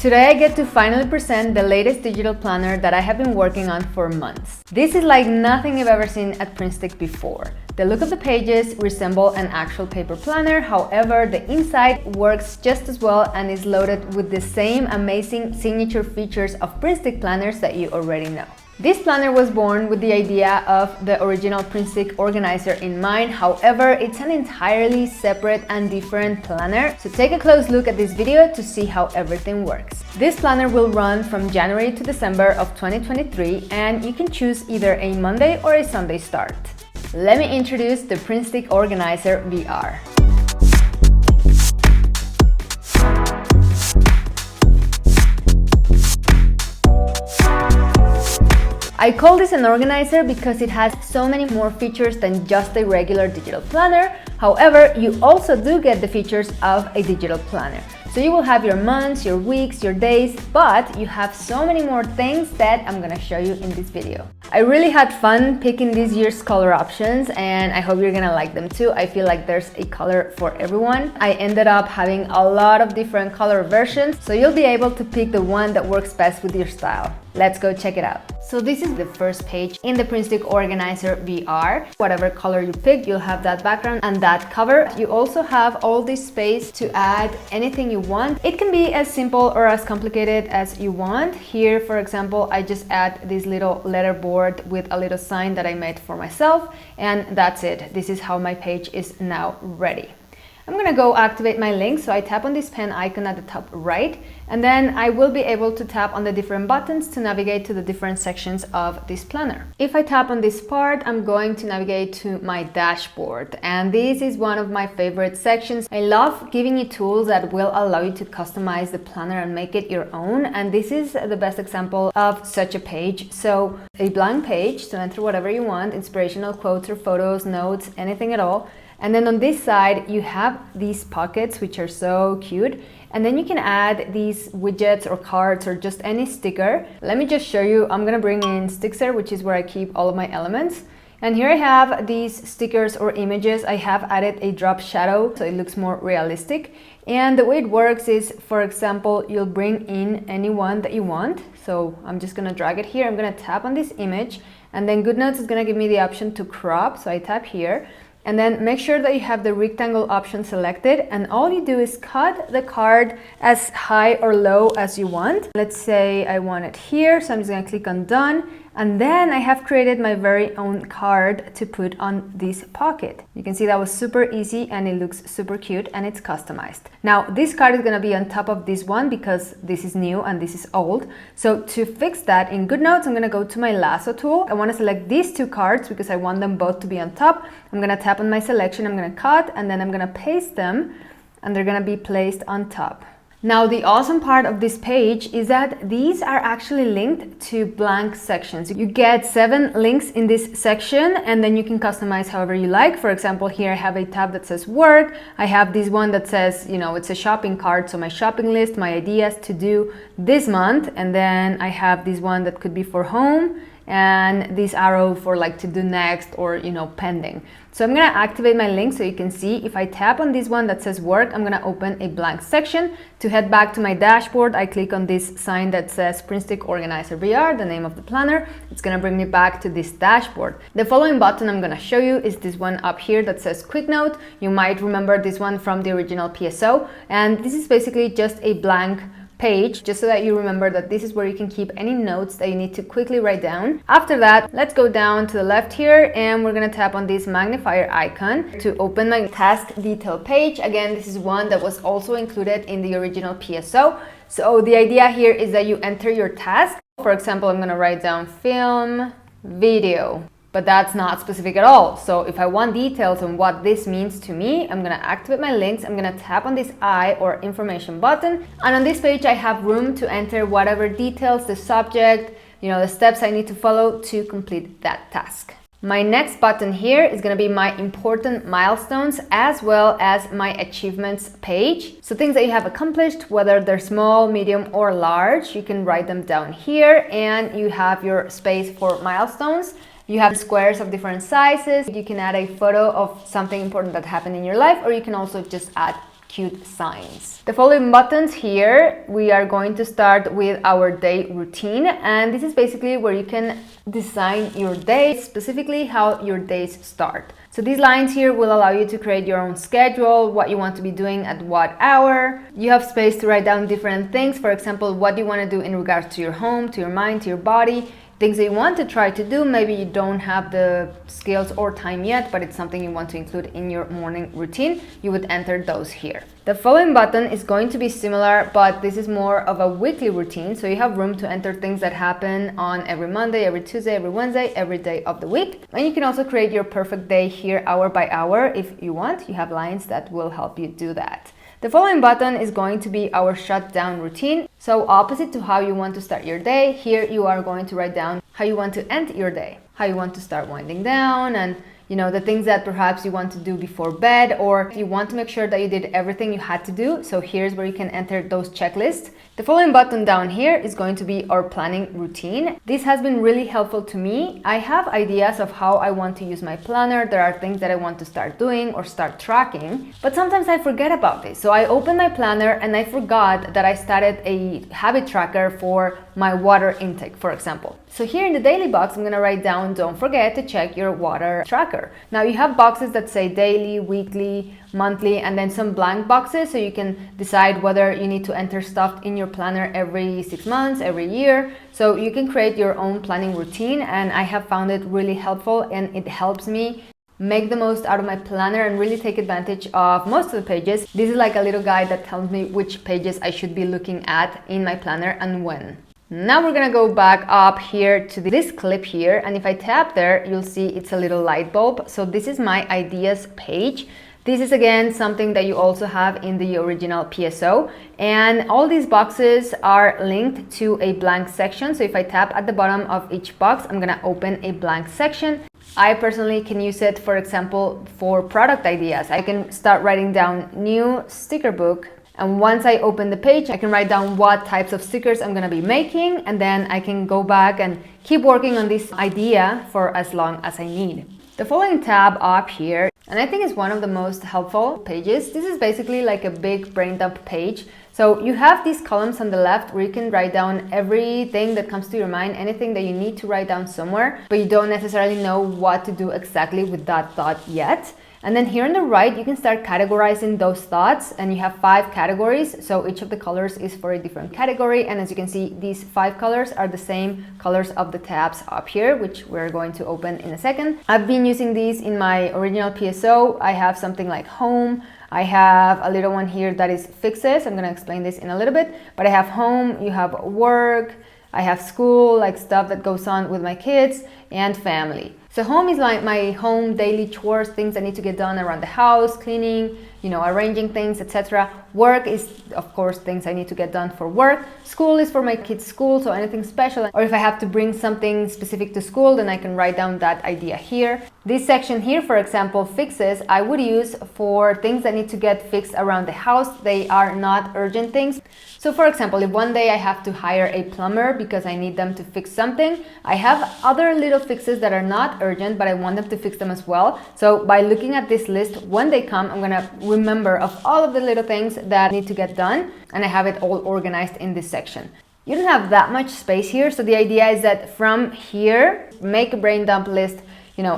Today I get to finally present the latest digital planner that I have been working on for months. This is like nothing I've ever seen at PrintStick before. The look of the pages resemble an actual paper planner, however, the inside works just as well and is loaded with the same amazing signature features of PrintStick planners that you already know. This planner was born with the idea of the original PrintStick Organizer in mind. However, it's an entirely separate and different planner. So take a close look at this video to see how everything works. This planner will run from January to December of 2023, and you can choose either a Monday or a Sunday start. Let me introduce the PrintStick Organizer VR. I call this an organizer because it has so many more features than just a regular digital planner. However, you also do get the features of a digital planner. So you will have your months, your weeks, your days, but you have so many more things that I'm gonna show you in this video. I really had fun picking this year's color options, and I hope you're gonna like them too. I feel like there's a color for everyone. I ended up having a lot of different color versions, so you'll be able to pick the one that works best with your style. Let's go check it out. So this is the first page in the PrintStick Organizer VR. Whatever color you pick, you'll have that background and that cover. You also have all this space to add anything you want. It can be as simple or as complicated as you want. Here, for example, I just add this little letter board with a little sign that I made for myself, and that's it. This is how my page is now ready. I'm gonna go activate my link, so I tap on this pen icon at the top right, and then I will be able to tap on the different buttons to navigate to the different sections of this planner. If I tap on this part, I'm going to navigate to my dashboard, and this is one of my favorite sections. I love giving you tools that will allow you to customize the planner and make it your own, and this is the best example of such a page. So a blank page to enter whatever you want, inspirational quotes or photos, notes, anything at all. And then on this side, you have these pockets, which are so cute. And then you can add these widgets or cards or just any sticker. Let me just show you. I'm gonna bring in Stickser, which is where I keep all of my elements. And here I have these stickers or images. I have added a drop shadow, so it looks more realistic. And the way it works is, for example, you'll bring in any one that you want. So I'm just gonna drag it here. I'm gonna tap on this image, and then GoodNotes is gonna give me the option to crop. So I tap here. And then make sure that you have the rectangle option selected, and all you do is cut the card as high or low as you want. Let's say I want it here, so I'm just gonna click on done, and then I have created my very own card to put on this pocket. You can see that was super easy and it looks super cute and it's customized. Now this card is gonna be on top of this one because this is new and this is old. So to fix that in GoodNotes, I'm gonna go to my lasso tool. I wanna select these two cards because I want them both to be on top. I'm gonna tap on my selection, I'm gonna cut, and then I'm gonna paste them, and they're gonna be placed on top. Now, the awesome part of this page is that these are actually linked to blank sections. You get 7 links in this section, and then you can customize however you like. For example, here I have a tab that says work. I have this one that says, you know, it's a shopping cart, so my shopping list, my ideas to do this month. And then I have this one that could be for home, and this arrow for like to do next or, you know, pending. So I'm gonna activate my link so you can see. If I tap on this one that says work, I'm gonna open a blank section. To head back to my dashboard, I click on this sign that says PrintStick Organizer VR, the name of the planner. It's gonna bring me back to this dashboard. The following button I'm gonna show you is this one up here that says Quick Note. You might remember this one from the original PSO, and this is basically just a blank page, just so that you remember that this is where you can keep any notes that you need to quickly write down. After that, let's go down to the left here, and we're gonna tap on this magnifier icon to open my task detail page. Again, this is one that was also included in the original PSO. So the idea here is that you enter your task. For example, I'm gonna write down film, video. But that's not specific at all. So if I want details on what this means to me, I'm gonna activate my links. I'm gonna tap on this I or information button. And on this page, I have room to enter whatever details, the subject, you know, the steps I need to follow to complete that task. My next button here is gonna be my important milestones as well as my achievements page. So things that you have accomplished, whether they're small, medium, or large, you can write them down here, and you have your space for milestones. You have squares of different sizes. You can add a photo of something important that happened in your life, or you can also just add cute signs. The following buttons here, we are going to start with our day routine, and this is basically where you can design your day, specifically how your days start. So these lines here will allow you to create your own schedule, what you want to be doing at what hour. You have space to write down different things, for example, what you want to do in regards to your home, to your mind, to your body, things that you want to try to do. Maybe you don't have the skills or time yet, but it's something you want to include in your morning routine. You would enter those here. The following button is going to be similar, but this is more of a weekly routine. So you have room to enter things that happen on every Monday, every Tuesday, every Wednesday, every day of the week. And you can also create your perfect day here hour by hour if you want. You have lines that will help you do that. The following button is going to be our shutdown routine. So opposite to how you want to start your day, here you are going to write down how you want to end your day, how you want to start winding down, and the things that perhaps you want to do before bed, or you want to make sure that you did everything you had to do. So here's where you can enter those checklists. The following button down here is going to be our planning routine. This has been really helpful to me. I have ideas of how I want to use my planner. There are things that I want to start doing or start tracking, but sometimes I forget about this. So I opened my planner and I forgot that I started a habit tracker for my water intake, for example. So here in the daily box, I'm gonna write down, don't forget to check your water tracker. Now you have boxes that say daily, weekly, monthly, and then some blank boxes, so you can decide whether you need to enter stuff in your planner every 6 months, every year. So you can create your own planning routine, and I have found it really helpful, and it helps me make the most out of my planner and really take advantage of most of the pages. This is like a little guide that tells me which pages I should be looking at in my planner and when. Now we're gonna go back up here to this clip here, and if I tap there, you'll see it's a little light bulb. So this is my ideas page. This is again something that you also have in the original PSO, and all these boxes are linked to a blank section. So if I tap at the bottom of each box, I'm gonna open a blank section. I personally can use it, for example, for product ideas. I can start writing down new sticker book. And once I open the page, I can write down what types of stickers I'm gonna be making, and then I can go back and keep working on this idea for as long as I need. The following tab up here, and I think it's one of the most helpful pages. This is basically like a big brain dump page. So you have these columns on the left where you can write down everything that comes to your mind, anything that you need to write down somewhere, but you don't necessarily know what to do exactly with that thought yet. And then here on the right, you can start categorizing those thoughts, and you have 5 categories. So each of the colors is for a different category. And as you can see, these 5 colors are the same colors of the tabs up here, which we're going to open in a second. I've been using these in my original PSO. I have something like home. I have a little one here that is fixes. I'm gonna explain this in a little bit, but I have home, you have work, I have school, like stuff that goes on with my kids, and family. So home is like my home daily chores, things that need to get done around the house, cleaning, arranging things, etc. Work is, of course, things I need to get done for work. School is for my kids' school, so anything special. Or if I have to bring something specific to school, then I can write down that idea here. This section here, for example, fixes, I would use for things that need to get fixed around the house. They are not urgent things. So for example, if one day I have to hire a plumber because I need them to fix something, I have other little fixes that are not urgent, but I want them to fix them as well. So by looking at this list, when they come, I'm gonna remember of all of the little things that need to get done, and I have it all organized in this section. You don't have that much space here, so the idea is that from here, make a brain dump list,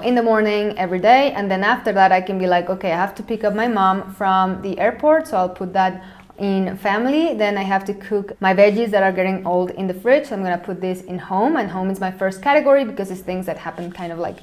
in the morning every day, and then after that I can be like, okay, I have to pick up my mom from the airport, so I'll put that in family. Then I have to cook my veggies that are getting old in the fridge, so I'm gonna put this in home, and home is my first category because it's things that happen kind of like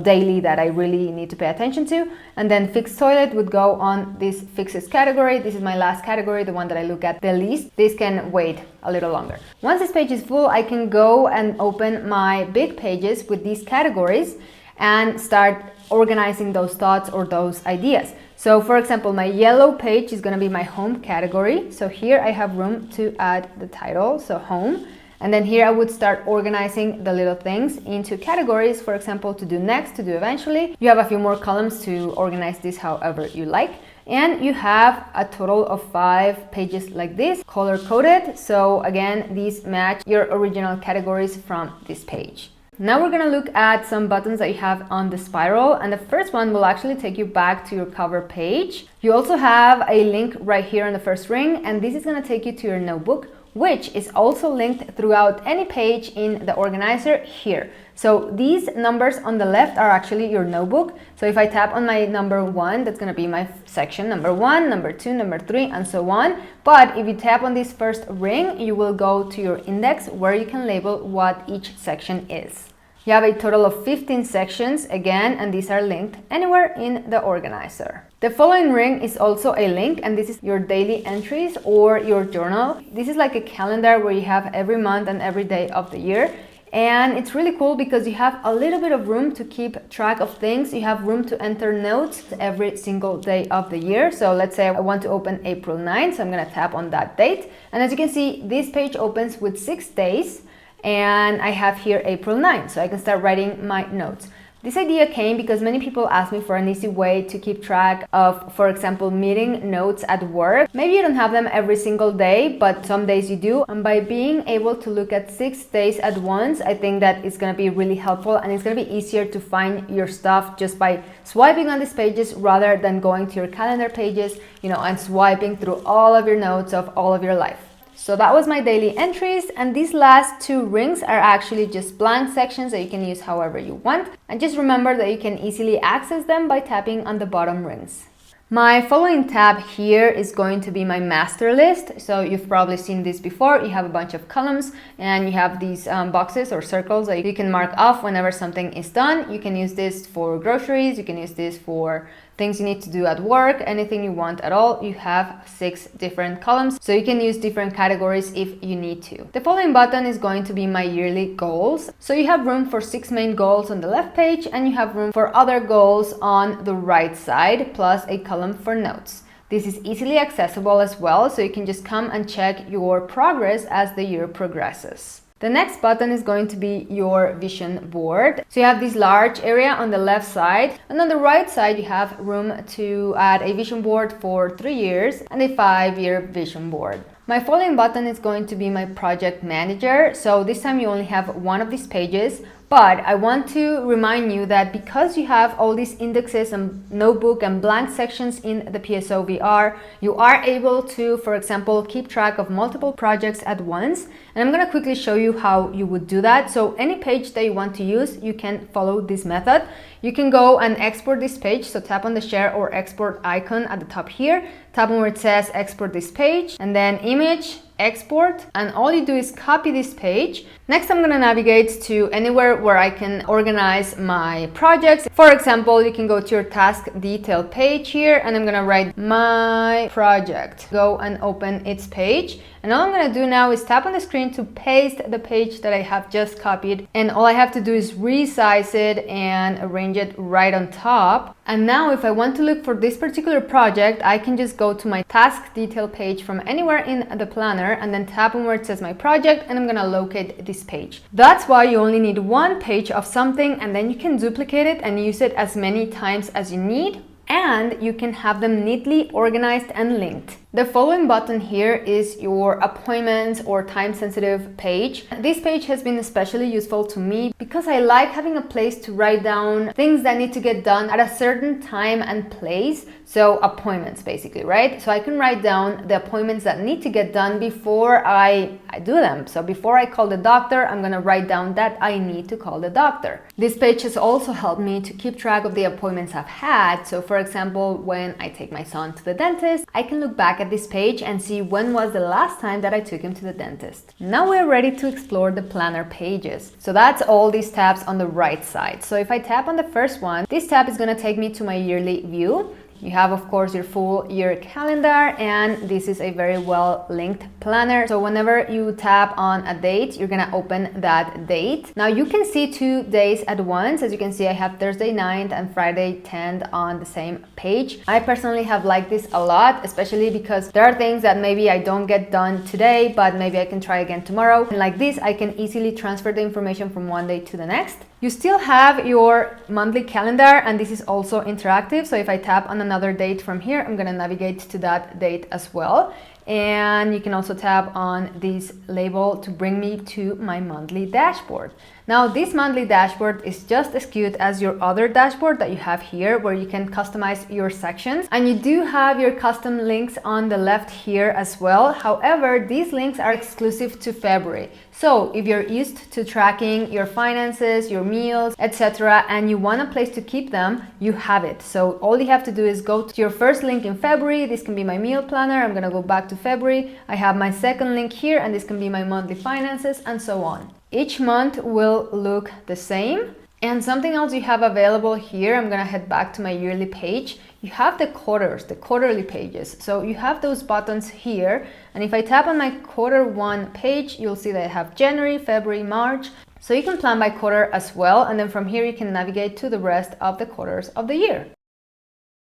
daily that I really need to pay attention to. And then fixed toilet would go on this fixes category. This is my last category, the one that I look at the least. This can wait a little longer. Once this page is full, I can go and open my big pages with these categories and start organizing those thoughts or those ideas. So for example, my yellow page is going to be my home category. So here I have room to add the title, so home. And then here I would start organizing the little things into categories, for example, to do next, to do eventually. You have a few more columns to organize this however you like. And you have a total of 5 pages like this, color coded. So again, these match your original categories from this page. Now we're gonna look at some buttons that you have on the spiral, and the first one will actually take you back to your cover page. You also have a link right here on the first ring, and this is gonna take you to your notebook, which is also linked throughout any page in the organizer here. So these numbers on the left are actually your notebook. So if I tap on my number 1, that's going to be my section number 1, number 2, number 3, and so on. But if you tap on this first ring, you will go to your index where you can label what each section is. You have a total of 15 sections again, and these are linked anywhere in the organizer. The following ring is also a link, and this is your daily entries or your journal. This is like a calendar where you have every month and every day of the year. And it's really cool because you have a little bit of room to keep track of things. You have room to enter notes every single day of the year. So let's say I want to open April 9th, so I'm gonna tap on that date. And as you can see, this page opens with 6 days. And I have here April 9th, so I can start writing my notes. This idea came because many people asked me for an easy way to keep track of, for example, meeting notes at work. Maybe you don't have them every single day, but some days you do. And by being able to look at 6 days at once, I think that it's going to be really helpful, and it's going to be easier to find your stuff just by swiping on these pages rather than going to your calendar pages, and swiping through all of your notes of all of your life. So that was my daily entries, and these last 2 rings are actually just blank sections that you can use however you want. And just remember that you can easily access them by tapping on the bottom rings. My following tab here is going to be my master list. So you've probably seen this before. You have a bunch of columns, and you have these boxes or circles that you can mark off whenever something is done. You can use this for groceries, you can use this for things you need to do at work, anything you want at all. You have 6 different columns, so you can use different categories if you need to. The following button is going to be my yearly goals. So you have room for 6 main goals on the left page, and you have room for other goals on the right side, plus a column for notes. This is easily accessible as well, so you can just come and check your progress as the year progresses. The next button is going to be your vision board. So you have this large area on the left side, and on the right side you have room to add a vision board for 3 years and a 5-year vision board. My following button is going to be my project manager. So this time you only have one of these pages, but I want to remind you that because you have all these indexes and notebook and blank sections in the PSO VR, you are able to, for example, keep track of multiple projects at once. And I'm going to quickly show you how you would do that. So any page that you want to use, you can follow this method. You can go and export this page. So tap on the share or export icon at the top here. Tap on where it says export this page, and then image, export, and all you do is copy this page. Next, I'm going to navigate to anywhere where I can organize my projects. For example, you can go to your task detail page here, and I'm going to write my project. Go and open its page. And all I'm going to do now is tap on the screen to paste the page that I have just copied. And all I have to do is resize it and arrange it right on top. And now if I want to look for this particular project, I can just go to my task detail page from anywhere in the planner and then tap on where it says my project, and I'm going to locate this page. That's why you only need one page of something, and then you can duplicate it and use it as many times as you need. And you can have them neatly organized and linked. The following button here is your appointments or time-sensitive page. This page has been especially useful to me because I like having a place to write down things that need to get done at a certain time and place. So appointments basically, right? So I can write down the appointments that need to get done before I do them. So before I call the doctor, I'm gonna write down that I need to call the doctor. This page has also helped me to keep track of the appointments I've had. So for example, when I take my son to the dentist, I can look back at this page and see when was the last time that I took him to the dentist. Now we're ready to explore the planner pages. So that's all these tabs on the right side. So if I tap on the first one, this tab is going to take me to my yearly view. You have, of course, your full year calendar, and this is a very well linked planner. So whenever you tap on a date, you're gonna open that date. Now you can see 2 days at once. As you can see, I have Thursday 9th and Friday 10th on the same page. I personally have liked this a lot, especially because there are things that maybe I don't get done today, but maybe I can try again tomorrow. And like this, I can easily transfer the information from one day to the next. You still have your monthly calendar, and this is also interactive. So if I tap on another date from here, I'm going to navigate to that date as well. And you can also tap on this label to bring me to my monthly dashboard. Now, this monthly dashboard is just as cute as your other dashboard that you have here, where you can customize your sections. And you do have your custom links on the left here as well. However, these links are exclusive to February. So if you're used to tracking your finances, your meals, etc., and you want a place to keep them, you have it. So all you have to do is go to your first link in February. This can be my meal planner. I'm gonna go back to February. I have my second link here, and this can be my monthly finances, and so on. Each month will look the same. And something else you have available here, I'm gonna head back to my yearly page. You have the quarters, the quarterly pages. So you have those buttons here. And if I tap on my quarter one page, you'll see that I have January, February, March. So you can plan by quarter as well. And then from here, you can navigate to the rest of the quarters of the year.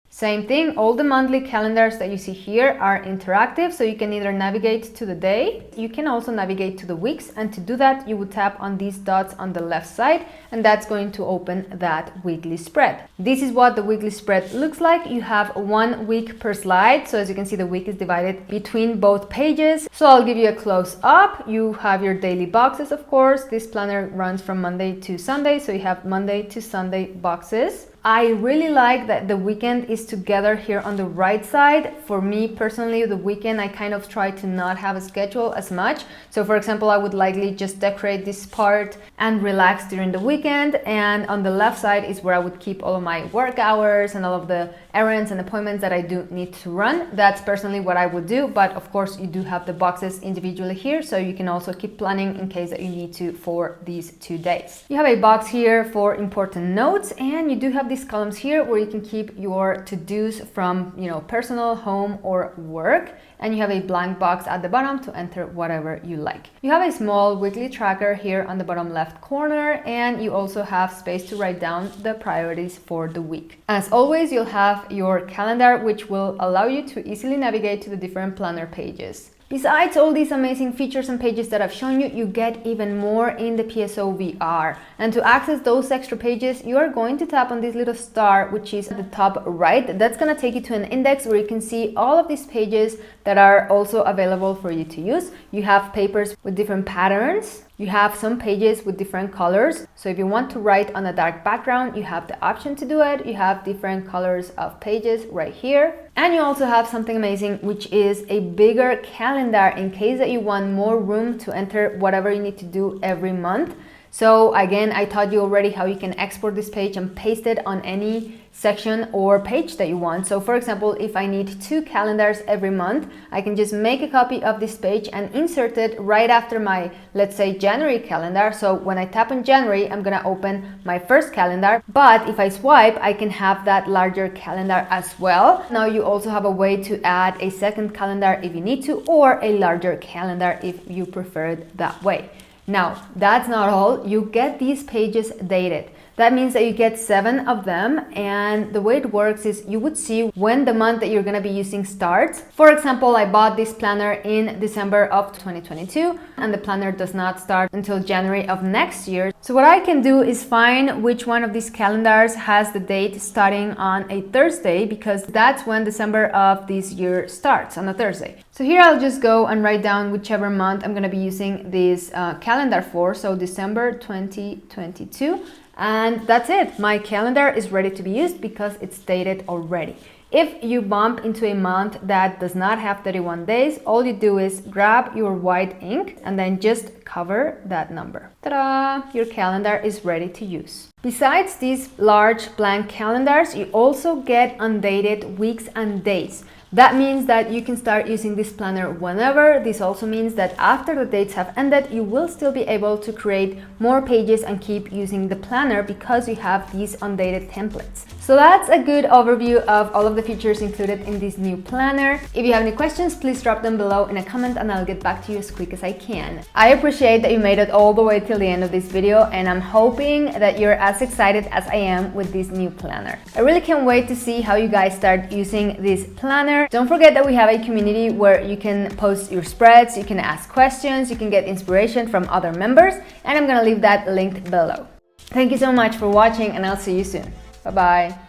Same thing, all the monthly calendars that you see here are interactive, so you can either navigate to the day, you can also navigate to the weeks, and to do that you would tap on these dots on the left side, and that's going to open that weekly spread. This is what the weekly spread looks like. You have 1 week per slide, so as you can see the week is divided between both pages. So I'll give you a close up. You have your daily boxes, of course. This planner runs from Monday to Sunday, so you have Monday to Sunday boxes. I really like that the weekend is together here on the right side. For me personally, the weekend I kind of try to not have a schedule as much. So for example, I would likely just decorate this part and relax during the weekend. And on the left side is where I would keep all of my work hours and all of the errands and appointments that I do need to run. That's personally what I would do. But of course, you do have the boxes individually here, so you can also keep planning in case that you need to for these 2 days. You have a box here for important notes, and you do have these columns here where you can keep your to-dos from, personal, home, or work. And you have a blank box at the bottom to enter whatever you like. You have a small weekly tracker here on the bottom left corner, and you also have space to write down the priorities for the week. As always, you'll have your calendar, which will allow you to easily navigate to the different planner pages. Besides all these amazing features and pages that I've shown you, you get even more in the PSO VR. And to access those extra pages, you are going to tap on this little star, which is at the top right. That's going to take you to an index where you can see all of these pages that are also available for you to use. You have papers with different patterns. You have some pages with different colors. So if you want to write on a dark background, you have the option to do it. You have different colors of pages right here. And you also have something amazing, which is a bigger calendar in case that you want more room to enter whatever you need to do every month. So again, I taught you already how you can export this page and paste it on any section or page that you want. So for example, if I need 2 calendars every month, I can just make a copy of this page and insert it right after my, let's say, January calendar. So when I tap on January, I'm gonna open my first calendar, but if I swipe, I can have that larger calendar as well. Now you also have a way to add a second calendar if you need to, or a larger calendar if you prefer it that way. Now, that's not all. You get these pages dated. That means that you get 7 of them, and the way it works is you would see when the month that you're going to be using starts. For example, I bought this planner in December of 2022, and the planner does not start until January of next year. So what I can do is find which one of these calendars has the date starting on a Thursday, because that's when December of this year starts, on a Thursday. So here I'll just go and write down whichever month I'm going to be using this calendar for, so December 2022. And that's it. My calendar is ready to be used because it's dated already. If you bump into a month that does not have 31 days, all you do is grab your white ink and then just cover that number. Ta-da! Your calendar is ready to use. Besides these large blank calendars, you also get undated weeks and days. That means that you can start using this planner whenever. This also means that after the dates have ended, you will still be able to create more pages and keep using the planner because you have these undated templates. So that's a good overview of all of the features included in this new planner. If you have any questions, please drop them below in a comment and I'll get back to you as quick as I can. I appreciate that you made it all the way till the end of this video, and I'm hoping that you're as excited as I am with this new planner. I really can't wait to see how you guys start using this planner. Don't forget that we have a community where you can post your spreads, you can ask questions, you can get inspiration from other members, and I'm gonna leave that linked below. Thank you so much for watching, and I'll see you soon. Bye-bye.